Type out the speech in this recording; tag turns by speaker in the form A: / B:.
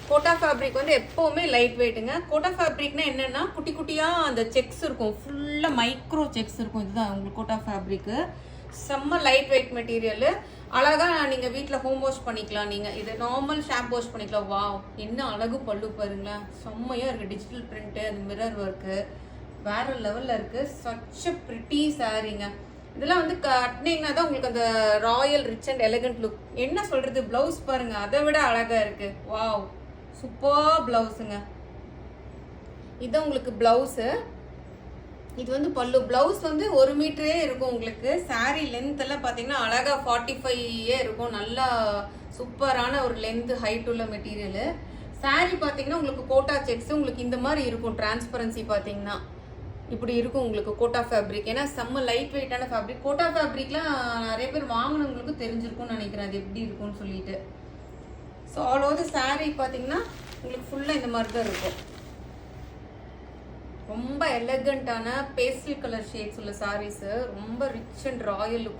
A: Quota fabric வந்து எப்பவுமே light வெயிட்டுங்க. Quota ஃபேப்ரிக்னா என்னன்னா குட்டி குட்டியா அந்த செக்ஸ் இருக்கும், ஃபுல்லா மைக்ரோ செக்ஸ் இருக்கும். இதுதான் உங்களுக்கு கோட்டா ஃபேப்ரிக். செம்ம லைட் வெயிட் மெட்டீரியல். அழகா நீங்க வீட்ல ஹோம் வாஷ் பண்ணிக்கலாம். நீங்க இது நார்மல் ஷாம்பு வாஷ் பண்ணிக்கலாம். வாவ், என்ன அழகு பல்லு பாருங்களேன், செம்மையா இருக்கு. டிஜிட்டல் பிரிண்ட், அந்த மிரர் ஒர்க்கு வேற லெவல்ல இருக்கு. சச் அ பிரிட்டி சாரீங்க. இதெல்லாம் வந்து கட்டினீங்கன்னா தான் உங்களுக்கு அந்த royal rich and elegant look. என்ன சொல்றது, பிளவுஸ் பாருங்க அதை விட அழகா இருக்கு. வாவ், சூப்பர் பிளவுஸுங்க. இது உங்களுக்கு பிளவுஸு. இது வந்து பல்லு. பிளவுஸ் வந்து 1 மீட்டரே இருக்கும் உங்களுக்கு. சாரீ லென்த் எல்லாம் பார்த்தீங்கன்னா அழகா 45 இருக்கும். நல்லா சூப்பரான ஒரு லென்த் ஹைட் உள்ள மெட்டீரியல். சாரீ பார்த்தீங்கன்னா உங்களுக்கு கோட்டா செக்ஸ் உங்களுக்கு இந்த மாதிரி இருக்கும். டிரான்ஸ்பரன்சி பார்த்தீங்கன்னா இப்படி இருக்கும் உங்களுக்கு கோட்டா ஃபேப்ரிக். ஏன்னா செம்ம லைட் வெயிட்டான ஃபேப்ரிக். கோட்டா ஃபேப்ரிக்லாம் நிறைய பேர் வாங்கினவங்களுக்கு தெரிஞ்சிருக்கும்னு நினைக்கிறேன் அது எப்படி இருக்கும்னு சொல்லிட்டு. ஸோ ஆல் ஓவர் சாரீ பார்த்தீங்கன்னா உங்களுக்கு ஃபுல்லாக இந்த மாதிரி தான் இருக்கும். ரொம்ப எலகண்டான பேஸ்டல் கலர் ஷேட்ஸ் உள்ள சாரீஸ், ரொம்ப ரிச் அண்ட் ராயல் லுக்.